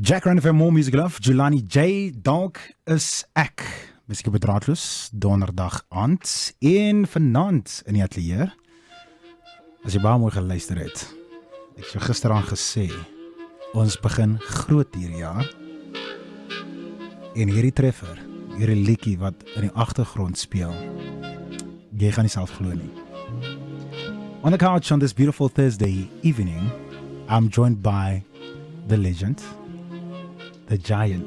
Jack Rand FM More Music Love, Julani J, dalk is ek musiek op draadloos, donderdag aand en vanaand in die atelier. As jy baie mooi geluister het, ek het jou gisteraan gesê, ons begin groot hierdie jaar. En hierdie treffer, hierdie liedjie wat in die agtergrond speel, jy gaan nie self glo nie. On the couch on this beautiful Thursday evening, I'm joined by the legend, the giant,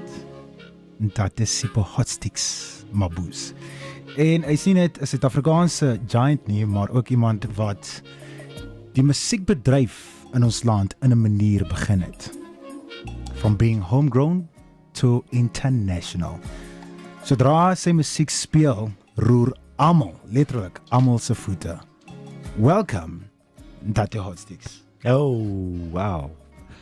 Ntate Sipho Hotstix Mabuse. En hy sien het 'n Suid-Afrikaanse giant nie, maar ook iemand wat die musiekbedryf in ons land in 'n manier begin het. From being homegrown to international. Sodra sy musiek speel, roer almal, letterlik almal se voete. Welcome, Ntate Hotstix. Oh, wow.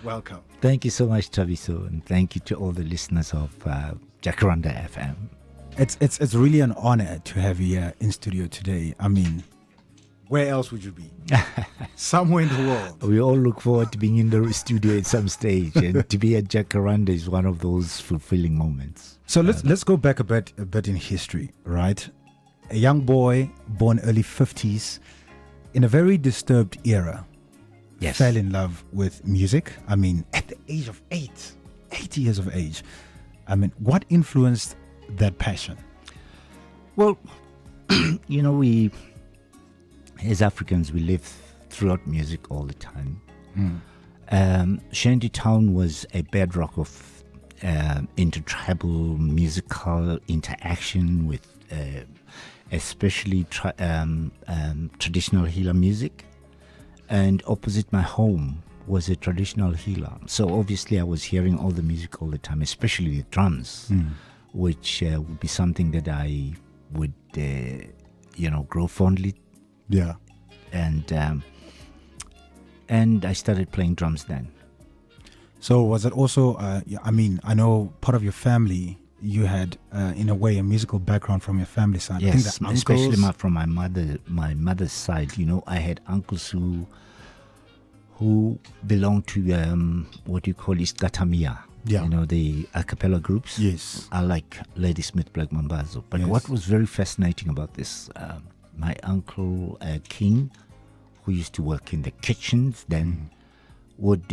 Welcome. Thank you so much, Tabiso, and thank you to all the listeners of Jacaranda FM. It's really an honor to have you here in studio today. I mean, where else would you be? Somewhere in the world. We all look forward to being in the studio at some stage, and to be at Jacaranda is one of those fulfilling moments. So let's go back a bit in history, right? A young boy born early 50s in a very disturbed era. Yes. Fell in love with music. I mean, at the age of 8 years of age. I mean, what influenced that passion? Well, you know, we, as Africans, we live throughout music all the time. Shantytown was a bedrock of intertribal musical interaction with especially traditional healer music. And opposite my home was a traditional healer. So obviously I was hearing all the music all the time, especially the drums, which would be something that I would, grow fondly. Yeah. And I started playing drums then. So was it also, I mean, I know part of your family, you had, in a way, a musical background from your family side. Yes, I think the especially uncles, from my mother's side. You know, I had uncles who belonged to what you call Iskatamia. Yeah. You know, the a cappella groups. Yes. I like Ladysmith Black Mambazo. But Yes. what was very fascinating about this, my uncle King, who used to work in the kitchens then, would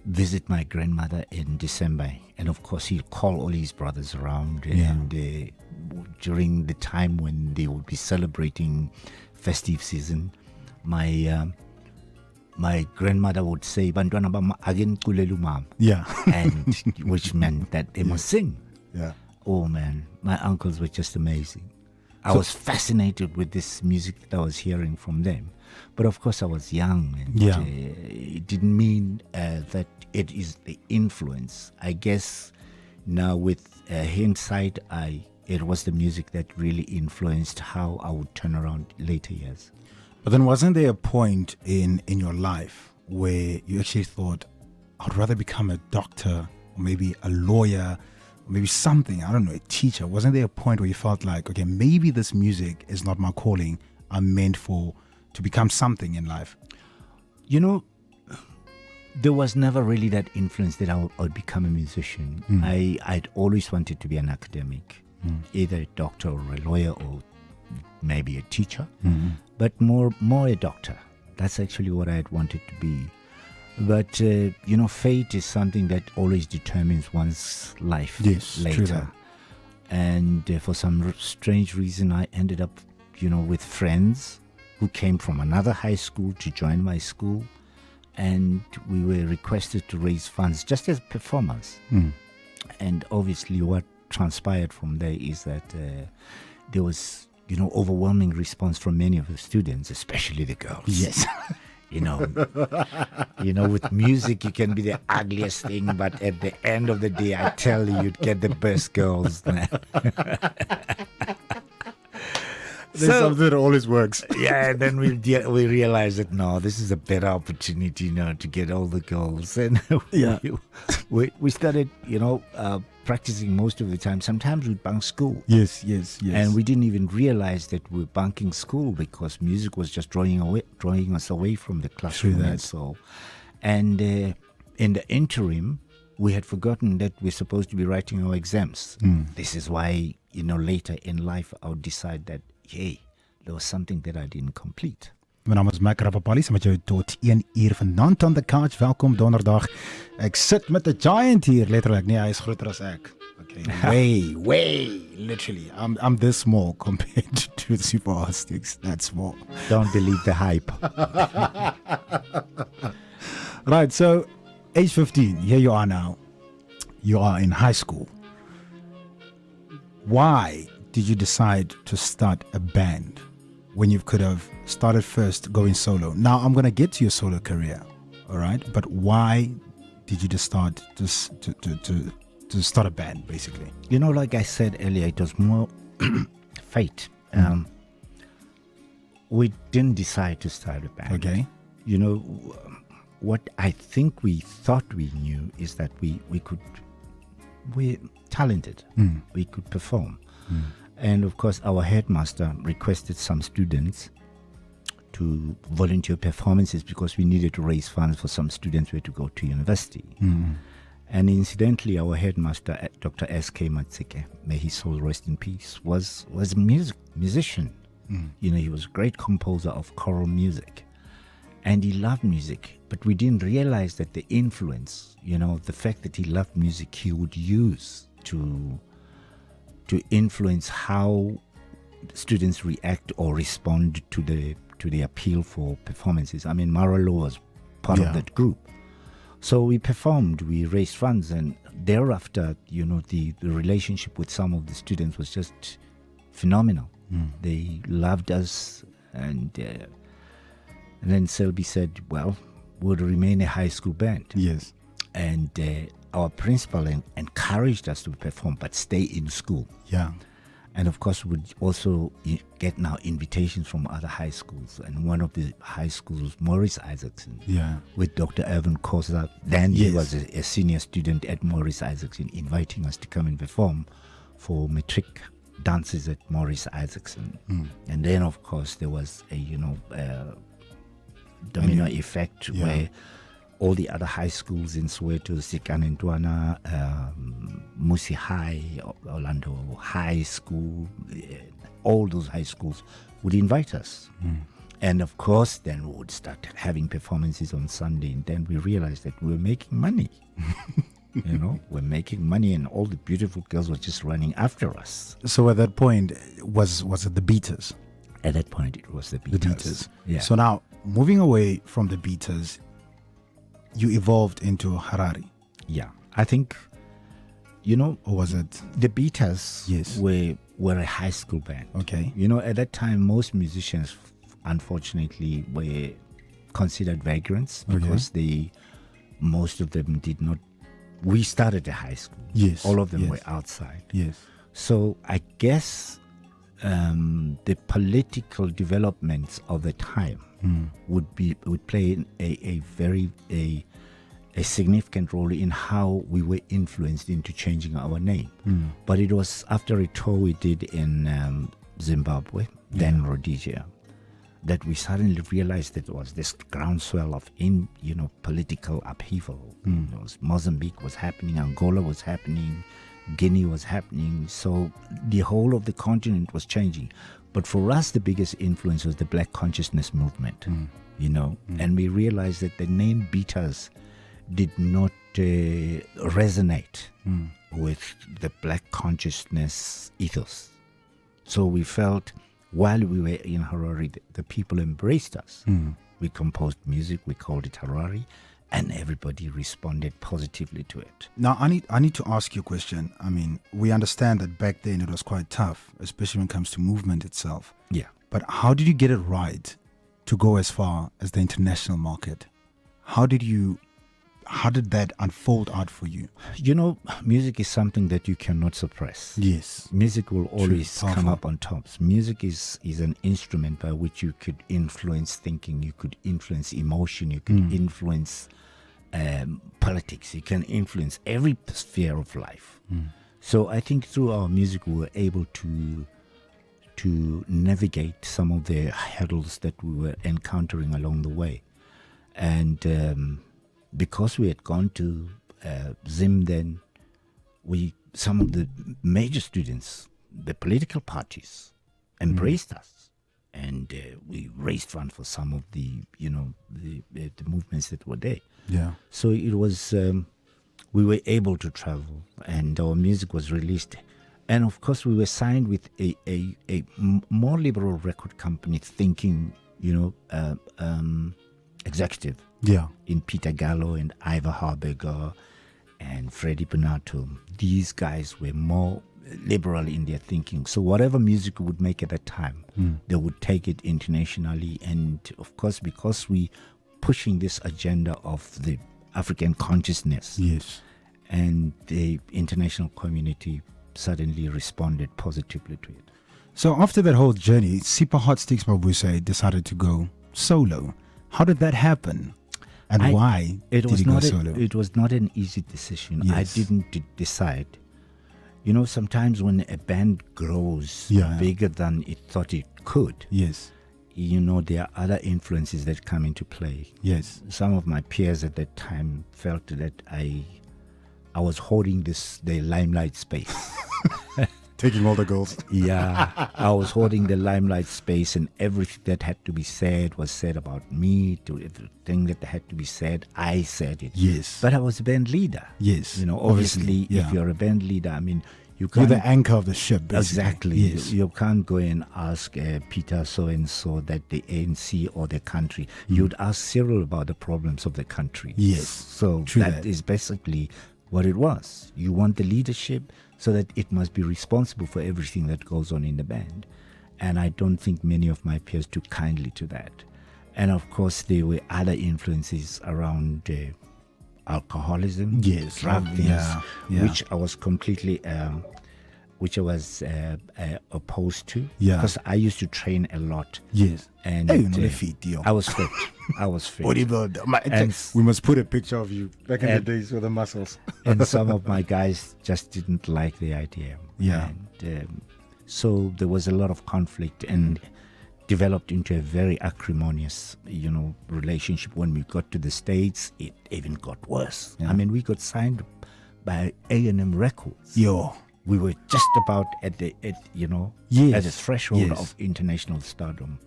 visit my grandmother in December. And of course, he'd call all his brothers around. And during the time when they would be celebrating festive season, my grandmother would say, "Bantwana bama again kulelu mam." Yeah. And which meant that they must sing. Yeah. Oh man, my uncles were just amazing. I was fascinated with this music that I was hearing from them. But of course I was young, and it didn't mean that it is the influence. I guess now with hindsight, it was the music that really influenced how I would turn around later years. But then wasn't there a point in your life where you actually thought, I'd rather become a doctor or maybe a lawyer or maybe something, I don't know, a teacher? Wasn't there a point where you felt like, okay, maybe this music is not my calling, I'm meant to become something in life? You know, there was never really that influence that I would become a musician. I'd always wanted to be an academic, either a doctor or a lawyer or maybe a teacher, but more a doctor. That's actually what I had wanted to be. But, fate is something that always determines one's life True later. that. And for some strange reason, I ended up, with friends who came from another high school to join my school. And we were requested to raise funds just as performers. And obviously what transpired from there is that there was, overwhelming response from many of the students, especially the girls. Yes. With music you can be the ugliest thing, but at the end of the day, I tell you, you'd get the best girls. There's something that always works. Yeah, and then we realized that no, this is a better opportunity now to get all the girls, and we started, practicing most of the time. Sometimes we'd bunk school. Yes. And we didn't even realize that we were bunking school because music was just drawing us away from the classroom. True that. So, and in the interim, we had forgotten that we're supposed to be writing our exams. This is why, later in life, I would decide that, hey, there was something that I didn't complete. My naam is Mac Rapapali, met jou tot 1 uur vanaand aan the couch. Welkom donderdag. Ek sit met 'n giant hier, letterlik. Nee, hy is groter as ek. Okay, way, literally. I'm this small compared to Sipho Hotstix. That's small. Don't believe the hype. Right, so age 15, here you are now. You are in high school. Why did you decide to start a band when you could have started first going solo? Now, I'm going to get to your solo career, all right? But why did you decide to start a band, basically? Like I said earlier, it was more fate. We didn't decide to start a band. Okay. What I think we thought we knew is that we're talented. We could perform. And of course, our headmaster requested some students to volunteer performances because we needed to raise funds for some students who had to go to university. And incidentally, our headmaster, Dr. S.K. Matsike, may his soul rest in peace, was a musician. He was a great composer of choral music. And he loved music, but we didn't realize that the influence, the fact that he loved music, he would use to influence how students react or respond to the appeal for performances. I mean, Maralo was part of that group. So we performed, we raised funds, and thereafter, the relationship with some of the students was just phenomenal. They loved us, and then Selby said, well, we'll remain a high school band. Yes. And our principal encouraged us to perform, but stay in school. Yeah. And of course, we'd also get now invitations from other high schools. And one of the high schools, Maurice Isaacson, with Dr. Evan Kosa. Then he was a senior student at Maurice Isaacson, inviting us to come and perform for matric dances at Maurice Isaacson. And then, of course, there was a domino effect where all the other high schools in Soweto, Sikanentwana, Musi High, Orlando High School, all those high schools would invite us. And of course, then we would start having performances on Sunday. And then we realized that we were making money. We're making money, and all the beautiful girls were just running after us. So at that point, was it the Beaters? At that point, it was the Beaters. The Beaters. Yeah. So now, moving away from the Beaters, you evolved into Harari. Yeah. I think, or was it? The Beaters were a high school band. Okay. At that time, most musicians, unfortunately, were considered vagrants because most of them did not. We started at high school. Yes. All of them were outside. Yes. So I guess the political developments of the time would play a very significant role in how we were influenced into changing our name. But it was after a tour we did in Zimbabwe, then Rhodesia, that we suddenly realized that there was this groundswell of political upheaval. Mozambique was happening, Angola was happening, Guinea was happening. So the whole of the continent was changing. But for us, the biggest influence was the Black consciousness movement, and we realized that the name Beaters did not resonate with the Black consciousness ethos. So we felt while we were in Harari, the people embraced us. We composed music, we called it Harari, and everybody responded positively to it. Now, I need to ask you a question. I mean, we understand that back then it was quite tough, especially when it comes to movement itself. Yeah. But how did you get it right to go as far as the international market? How did that unfold out for you? Music is something that you cannot suppress. Yes. Music will always Powerful. come up on top. Music is an instrument by which you could influence thinking, you could influence emotion, you could influence politics, you can influence every sphere of life. So I think through our music we were able to navigate some of the hurdles that we were encountering along the way. And because we had gone to Zim then, some of the major students, the political parties, embraced us, and we raised funds for some of the movements that were there. Yeah. So it was we were able to travel, and our music was released, and of course we were signed with a more liberal record company, thinking executive. Yeah. In Peter Gallo and Ivor Harberger and Freddie Bonato. These guys were more liberal in their thinking. So whatever music we would make at that time, they would take it internationally. And of course, because we pushing this agenda of the African consciousness, Yes. and the international community suddenly responded positively to it. So after that whole journey, Sipho Hotstix Mabuse decided to go solo. How did that happen? And why did he go solo? It was not an easy decision. Yes. I didn't decide. Sometimes when a band grows bigger than it thought it could, Yes. there are other influences that come into play. Yes. Some of my peers at that time felt that I was holding the limelight space. Taking all the girls. Yeah, I was holding the limelight space, and everything that had to be said was said about me. To everything that had to be said, I said it. Yes. But I was a band leader. Yes. Obviously, yeah. if you're a band leader, I mean, You're can't. the anchor of the ship, basically. Exactly. Yes. You can't go and ask Peter so-and-so that the ANC or the country. You'd ask Cyril about the problems of the country. Yes. So True that is basically what it was. You want the leadership so that it must be responsible for everything that goes on in the band. And I don't think many of my peers took kindly to that. And of course, there were other influences around alcoholism, Yes. drug things, Yeah. which I was completely, opposed to. Yeah. Because I used to train a lot. Yes. And Hey, you're fit, yo. I was fit. I was fit. Bodybuilder. And We must put a picture of you back in the and- days with the muscles. and some of my guys just didn't like the idea. Yeah. And so there was a lot of conflict and developed into a very acrimonious, relationship. When we got to the States, it even got worse. Yeah. I mean, we got signed by A&M Records. Yo. We were just about at the threshold Yes. of international stardom.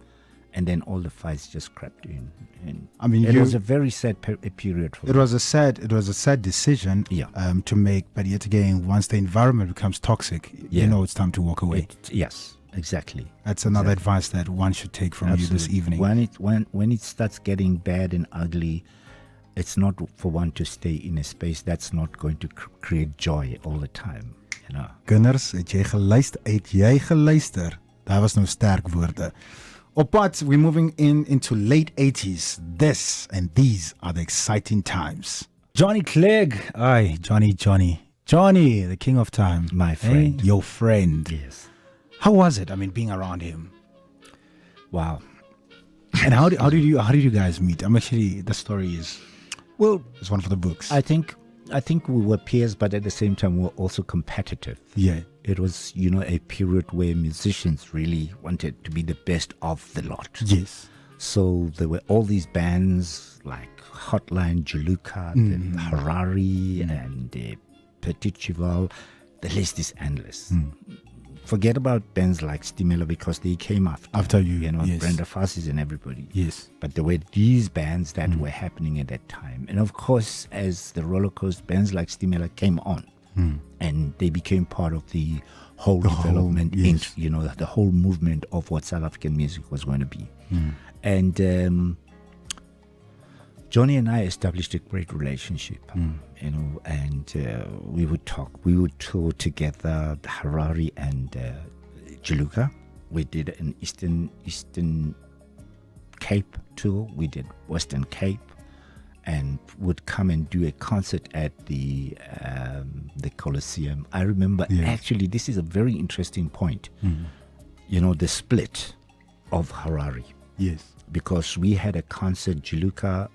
And then all the fights just crept in. And I mean, it was a very sad period for It was a sad decision to make, but yet again, once the environment becomes toxic, it's time to walk away. Yes, exactly. That's another advice that one should take from you this evening. When it starts getting bad and ugly, it's not for one to stay in a space that's not going to create joy all the time. Kinders, het jy geluister? Daar was nou sterk woorde. Op pad, we're moving into late 80s. This and these are the exciting times. Johnny Clegg. Aye, Johnny, the king of time. My friend. Hey, your friend. Yes. How was it? I mean, being around him. Wow. And how did you guys meet? I'm actually, the story is, well, it's one for the books. I think we were peers, but at the same time, we were also competitive. Yeah. It was, a period where musicians really wanted to be the best of the lot. Yes. So there were all these bands like Hotline, Juluka, the Harari, and Petit Cheval. The list is endless. Forget about bands like Stimela because they came after you. Yes. Brenda Fassis and everybody. Yes. But there were these bands that were happening at that time. And of course, as the roller coaster bands like Stimela came on, and they became part of the whole development, the whole movement of what South African music was going to be. And Johnny and I established a great relationship, and we would talk. We would tour together, Harari and Juluka. We did an Eastern Cape tour. We did Western Cape, and would come and do a concert at the Colosseum. I remember, actually, this is a very interesting point. The split of Harari. Yes. Because we had a concert, Juluka,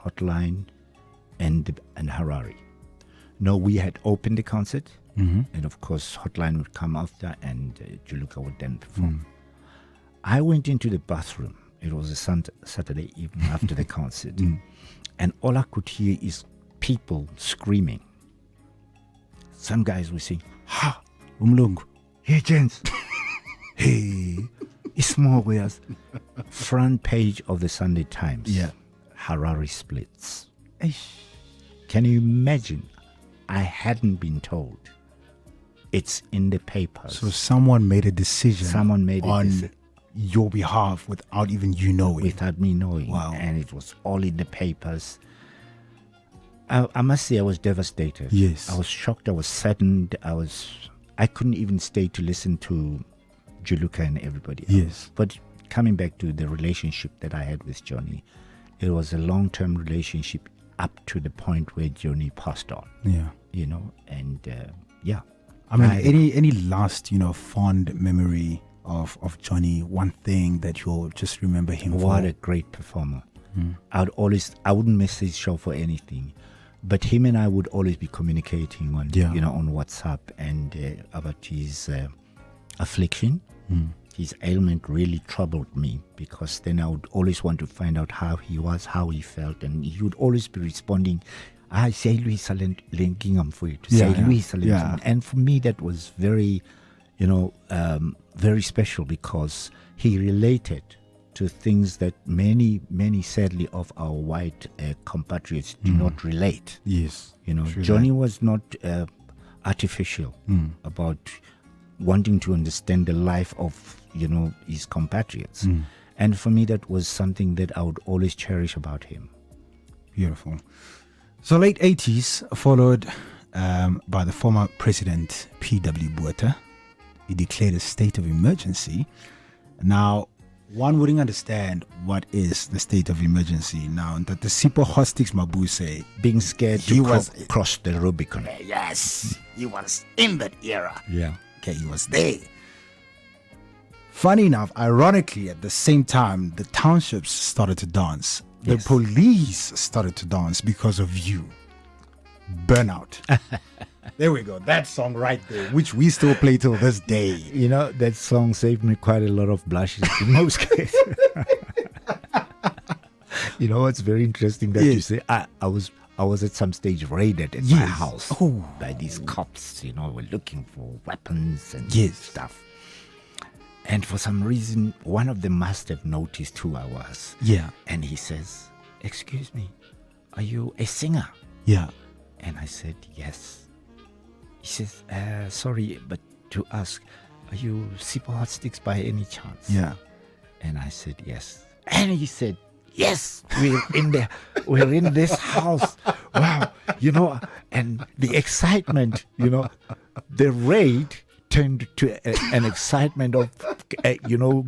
Hotline, and Harari. No, we had opened the concert, and of course, Hotline would come after, and Juluka would then perform. I went into the bathroom. It was a Saturday evening after the concert, and all I could hear is people screaming. Some guys were saying, "Ha, Umlungu. hey gents, hey, it's small wares." Front page of the Sunday Times. Yeah. Harari splits. Eish. Can you imagine? I hadn't been told. It's in the papers. So someone made a decision. Someone made on your behalf without even you knowing. without me knowing. Wow. And it was all in the papers. I must say I was devastated. Yes. I was shocked. I was saddened. I couldn't even stay to listen to Juluka and everybody else. Yes. But coming back to the relationship that I had with Johnny, it was a long-term relationship up to the point where Johnny passed on. Yeah. And yeah. I mean, any last, fond memory of Johnny, one thing that you'll just remember him for? What a great performer. I wouldn't miss his show for anything. But him and I would always be communicating on, on WhatsApp and about his affliction. His ailment really troubled me, because then I would always want to find out how he was, how he felt, and he would always be responding, say Luis linking am for you to say Luis. And for me that was very, very special, because he related to things that many sadly of our white compatriots do not relate. Yes. Johnny was not artificial about wanting to understand the life of his compatriots. And for me that was something that I would always cherish about him. Beautiful. So late 80s, followed by the former president P.W. Botha. He declared a state of emergency. Now, one wouldn't understand what is the state of emergency now that the Sipho Hotstix Mabuse Being scared to cross the Rubicon. Yes, he was in that era. Yeah. Okay, he was there. Funny enough, ironically, at the same time, the townships started to dance. Yes. The police started to dance because of you. Burnout. There we go. That song right there, which we still play till this day. That song saved me quite a lot of blushes in most cases. It's very interesting that you say I was at some stage raided at my house by these cops. Were looking for weapons and stuff. And for some reason, one of them must have noticed who I was. Yeah. And he says, "Excuse me, are you a singer?" Yeah. And I said, "Yes." He says, "Sorry, but to ask, are you Sipho Hotstix by any chance?" Yeah. And I said, "Yes." And he said, "Yes, we're in this house." Wow, and the excitement, the raid turned to an excitement of,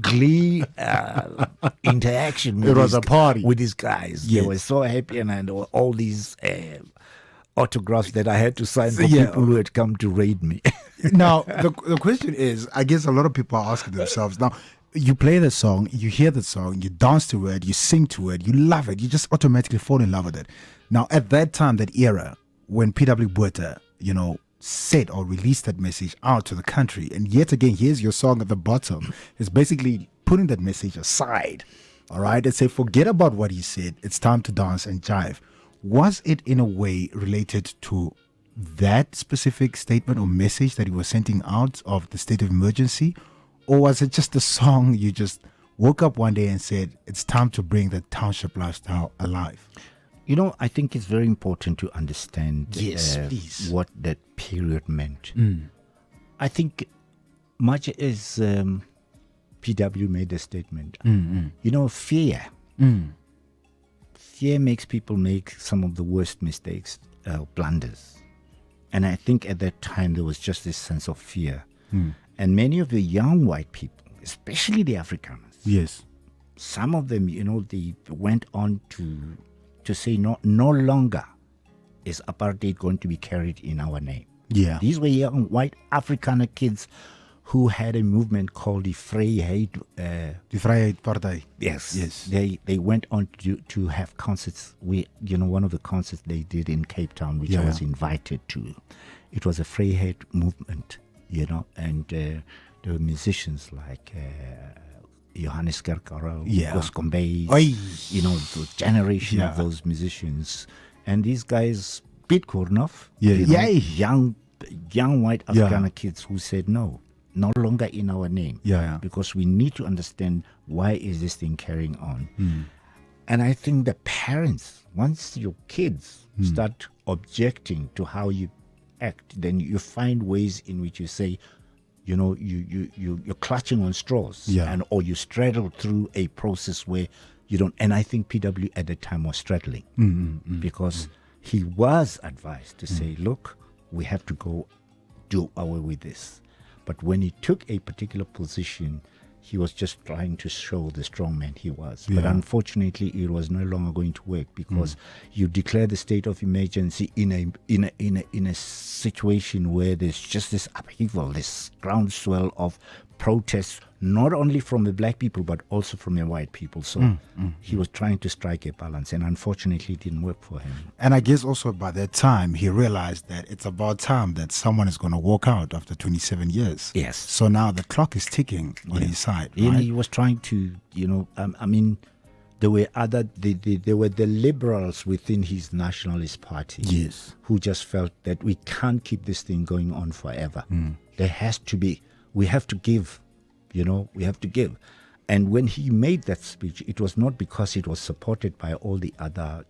glee, interaction. It was a party with these guys. Yes. They were so happy, and all these autographs that I had to sign for people who had come to raid me. Now, the question is, I guess a lot of people are asking themselves, now, you play the song, you hear the song, you dance to it, you sing to it, you love it, you just automatically fall in love with it. Now, at that time, that era, when P.W. Botha, said or released that message out to the country, and yet again, here's your song at the bottom, it's basically putting that message aside, all right, and say, forget about what he said, it's time to dance and jive. Was it in a way related to that specific statement or message that he was sending out of the state of emergency? Or was it just a song you just woke up one day and said, it's time to bring the township lifestyle alive? I think it's very important to understand please. What that period meant. I think much as PW made a statement, fear. Fear makes people make some of the worst mistakes, blunders. And I think at that time there was just this sense of fear. And many of the young white people, especially the Afrikaners, Yes. some of them, they went on to say no longer is apartheid going to be carried in our name. Yeah. These were young white Afrikaner kids who had a movement called the Vryheid. The Vryheid Party. Yes. Yes. They went on to have concerts. One of the concerts they did in Cape Town, which I was invited to. It was a Vryheid movement, and there were musicians like Johannes Kerkaro, Goskombey, the generation of those musicians. And these guys Pete Kornoff, young white Afrikaner kids who said no longer in our name, because we need to understand why is this thing carrying on. And I think the parents, once your kids start objecting to how you act, then you find ways in which you say, you're clutching on straws, or you straddle through a process where you don't. And I think PW at the time was straddling because he was advised to say, look, we have to go do away with this. But when he took a particular position, he was just trying to show the strong man he was. But unfortunately, it was no longer going to work because you declare the state of emergency in a situation where there's just this upheaval, this groundswell of protests, not only from the black people but also from the white people. So he was trying to strike a balance, and unfortunately, it didn't work for him. And I guess also by that time he realized that it's about time that someone is going to walk out after 27 years. Yes. So now the clock is ticking on his side. Right? He was trying to, there were there were the liberals within his nationalist party, who just felt that we can't keep this thing going on forever. There has to be. We have to give, we have to give. And when he made that speech, it was not because it was supported by all the other,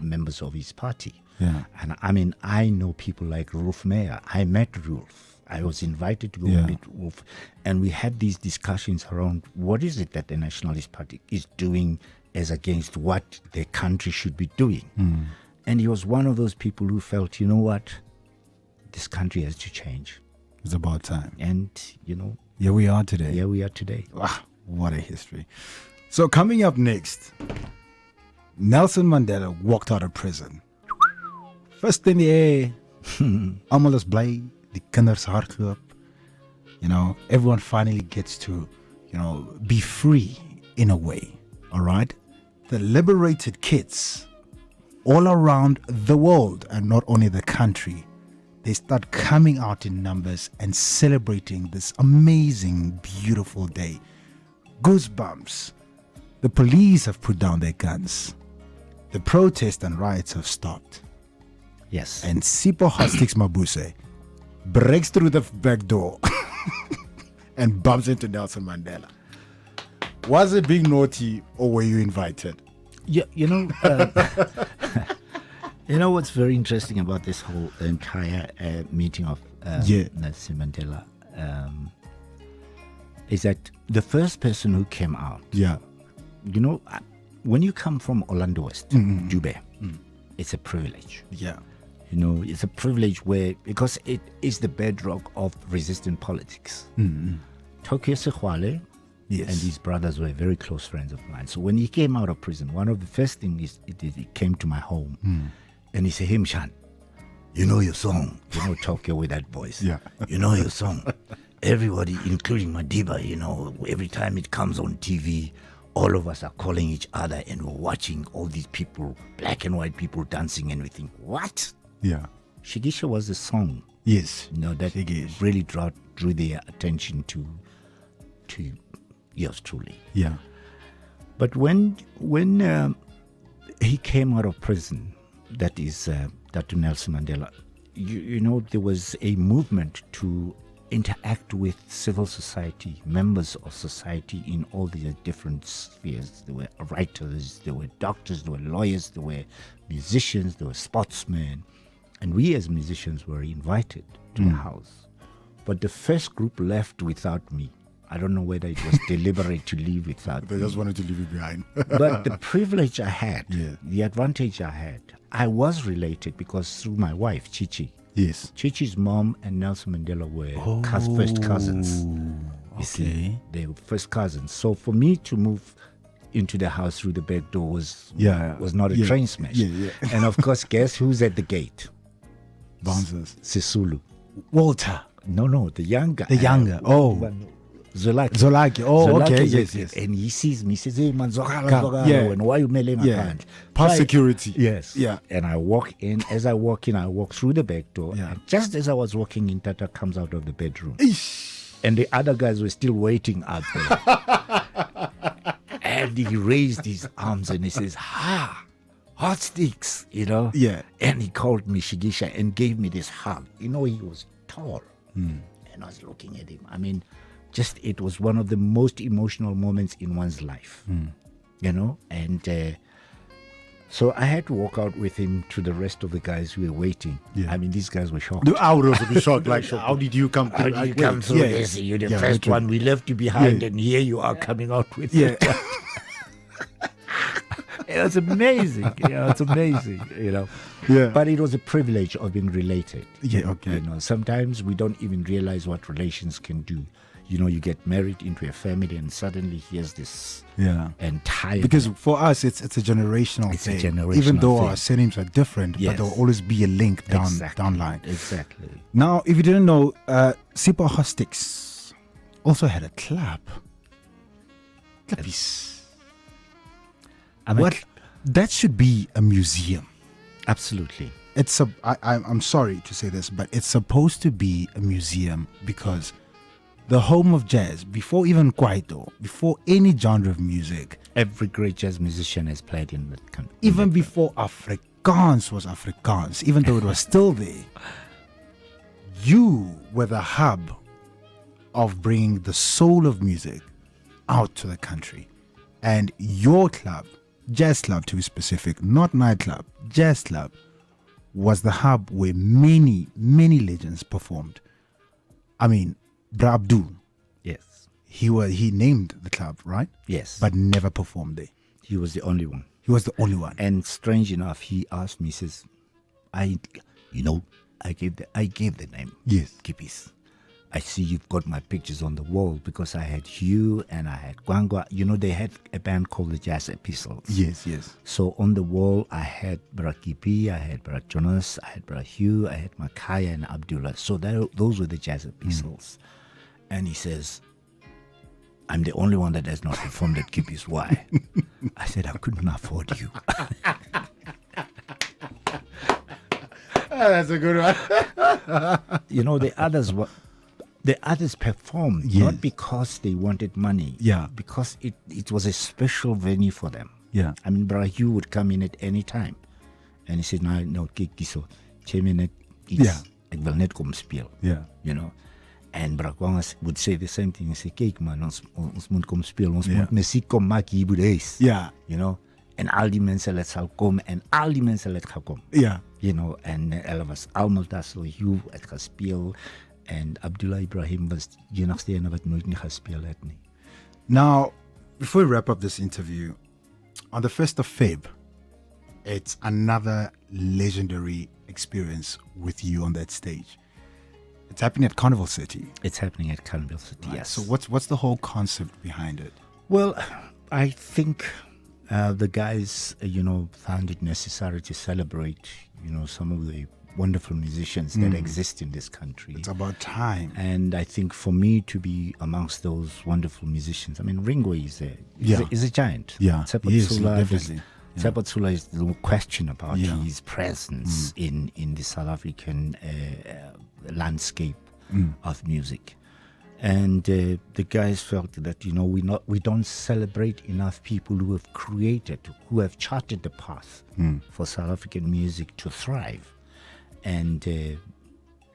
members of his party. Yeah. And I know people like Rolf Meyer. I met Rolf. I was invited to go meet Rolf. And we had these discussions around what is it that the Nationalist Party is doing as against what the country should be doing. And he was one of those people who felt, you know what, this country has to change. It's about time. And, here we are today. Here we are today. Wow, what a history. So coming up next, Nelson Mandela walked out of prison. First in the air, almal is bly, die kinders hardloop. Everyone finally gets to, be free in a way. All right? The liberated kids all around the world, and not only the country, they start coming out in numbers and celebrating this amazing, beautiful day. Goosebumps. The police have put down their guns. The protests and riots have stopped. Yes. And Sipho Hotstix Mabuse breaks through the back door and bumps into Nelson Mandela. Was it being naughty, or were you invited? What's very interesting about this whole entire meeting of Nelson Mandela is that the first person who came out, when you come from Orlando West, Dube, it's a privilege. Yeah. It's a privilege because it is the bedrock of resistant politics. Tokyo Sehwale and his brothers were very close friends of mine. So when he came out of prison, one of the first things he came to my home. And he said, "Hey, Mshan, you know your song." Tokyo with that voice. Yeah. You know your song. Everybody, including Madiba, every time it comes on TV, all of us are calling each other and we're watching all these people, black and white people dancing, and we think, what? Yeah. Shigisha was a song. Yes. That really drew their attention to yours truly. Yeah. But when he came out of prison, that is Dr. Nelson Mandela, there was a movement to interact with civil society, members of society in all the different spheres. There were writers, there were doctors, there were lawyers, there were musicians, there were sportsmen. And we as musicians were invited to the house. But the first group left without me. I don't know whether it was deliberate to leave without They just wanted to leave you behind. But the privilege I had, the advantage I had, I was related because through my wife, Chichi. Yes. Chichi's mom and Nelson Mandela were first cousins. You see, they were first cousins. So for me to move into the house through the back door was not a train smash. And of course, guess who's at the gate? Bouncers. Sisulu. Walter. No, the younger. The younger. Zolaki. Okay. Yes. And he sees me, he says, "Hey man, Zokala, and why you mailing account?" Past security. Yes. Yeah. And I walk in. As I walk in, I walk through the back door. Yeah. And just as I was walking in, Tata comes out of the bedroom. And the other guys were still waiting out there. And he raised his arms and he says, Hotstix, you know. Yeah. And he called me Shigisha and gave me this hug. You know, he was tall. And I was looking at him. I mean, just it was one of the most emotional moments in one's life, you know. And so I had to walk out with him to the rest of the guys who were waiting. Yeah. I mean, these guys were shocked. I would also be shocked. Like, how did you come through? How did you come through this? You're the first one. We left you behind, and here you are coming out with it. It was amazing. It's amazing, you know. Yeah. But it was a privilege of being related. Yeah, okay. You know, sometimes we don't even realize what relations can do. You know, you get married into a family and suddenly here's this entire... Because for us, it's a generational It's thing. a generational Even though thing. our surnames are different, Yes. but there'll always be a link down line. Exactly. Now, if you didn't know, Sipho Hotstix also had a club. Clubbies. That should be a museum. Absolutely. I'm sorry to say this, but it's supposed to be a museum because the home of jazz, before even Kwaito, before any genre of music, Every great jazz musician has played in that country. even before Afrikaans was Afrikaans, even though it was still there, you were the hub of bringing the soul of music out to the country. And your club, Jazz Club to be specific, not nightclub, Jazz Club, was the hub where many, many legends performed. I mean, Bra Abdul, Yes. he named the club, right? Yes. But never performed there. he was the only one. He was the only one. And strange enough, he asked me, he says, I gave the name. Yes. Kippies. I see you've got my pictures on the wall because I had Hugh and I had Gwangwa. You know, they had a band called the Jazz Epistles. Yes, yes. So on the wall, I had Bra Kipi, I had Bra Jonas, I had Bra Hugh, I had Makaya and Abdullah. So those were the Jazz Epistles. And he says, I'm the only one that has not performed at Kippies. Why? I said, I couldn't afford you. That's a good one. You know, the others performed Yes. not because they wanted money. Yeah. Because it was a special venue for them. Yeah. I mean, Bra Hugh would come in at any time. And he said, no, kyk hierso. Jy moet net iets. Yeah. Ek wil net kom speel. Yeah. You know. And Bra Kwangas would say the same thing. He said, kyk man, ons moet kom speel. Ons Yeah. moet musiek kom maak hier by die huis. Yeah. You know. En al die mense het sal kom en al die mense het gekom. Yeah. You know, en hulle was almal daar, so Hugh het gespeel en Abdullah Ibrahim was die enigste een wat nooit nie gespeel het nie. Now, before we wrap up this interview, on the 1st of Feb, it's another legendary experience with you on that stage. It's happening at Carnival City. It's happening at Carnival City, Right? yes. So what's the whole concept behind it? Well, I think the guys, found it necessary to celebrate, some of the wonderful musicians that exist in this country. It's about time. And I think for me to be amongst those wonderful musicians, I mean, Ringo is a giant. Yeah, he is, definitely. Tshepo Tsula is no question about Yeah. his presence in the South African landscape of music. And the guys felt that, we don't celebrate enough people who have created, who have charted the path for South African music to thrive. And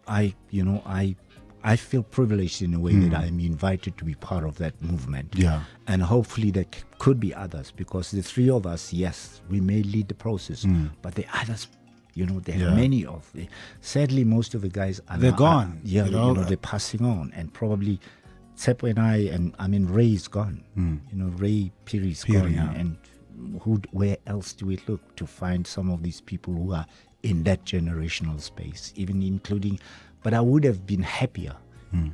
I feel privileged in a way that I'm invited to be part of that movement. Yeah. And hopefully there could be others, because the three of us, yes, we may lead the process, but the others, there are many of them. Sadly, most of the guys are They're gone. They're passing on, and probably Tsepo and Ray is gone. Ray Piri is gone, yeah. and where else do we look to find some of these people who are in that generational space, even including? But I would have been happier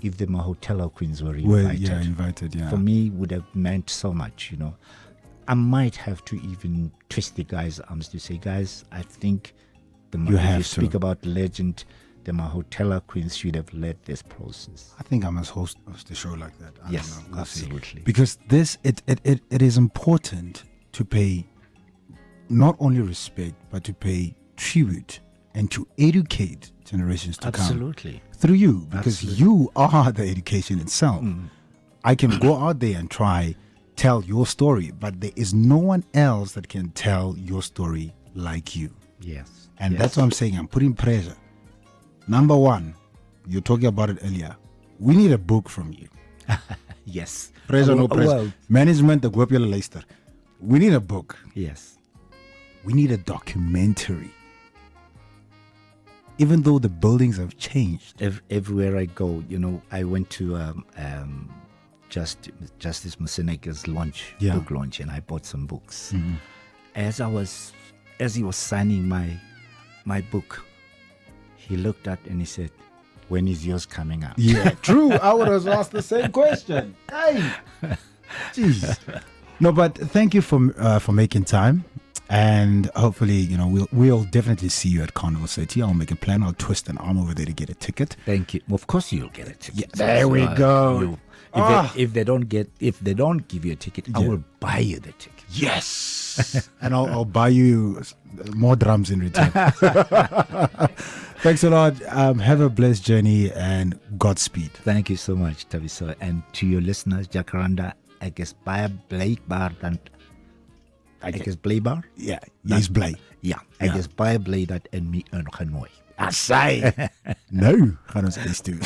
if the Mahotela Queens were invited. For me, would have meant so much, I might have to even twist the guys' arms to say, guys, I think if you speak about legend, the Mahotela Queens should have led this process. I think I must host a show like that. I Yes, don't know. We'll see. absolutely. Because it is important to pay not only respect, but to pay tribute and to educate generations to come. Absolutely. Through you, because you are the education itself. I can go out there and tell your story, but there is no one else that can tell your story like you. Yes. And yes. that's what I'm saying. I'm putting pressure. Number one, you're talking about it earlier. We need a book from you. Yes. Pressure, no pressure. Well, Management, the Guapiola Leicester. We need a book. yes. We need a documentary. Even though the buildings have changed. Everywhere I go, I went to Justice Musenega's launch, Yeah. book launch, and I bought some books. Mhm. As he was signing my book, he looked at and he said, "When is yours coming out?" Yeah, true. I would have asked the same question. Hey, jeez. No, but thank you for making time, and hopefully, we'll definitely see you at Carnival City. I'll make a plan. I'll twist an arm over there to get a ticket. Thank you. Of course, you'll get a ticket. Yeah, there we go. If they don't give you a ticket, I will buy you the ticket. Yes, and I'll buy you more drums in return. Thanks a lot. Have a blessed journey and Godspeed. Thank you so much, Taviso, and to your listeners, Jacaranda. Ek is baie blykbaar dan ek is blybaar. Ja, jy's bly. Ja, ek is baie bly dat in my ingenooi. Asai. Nou gaan ons huis toe.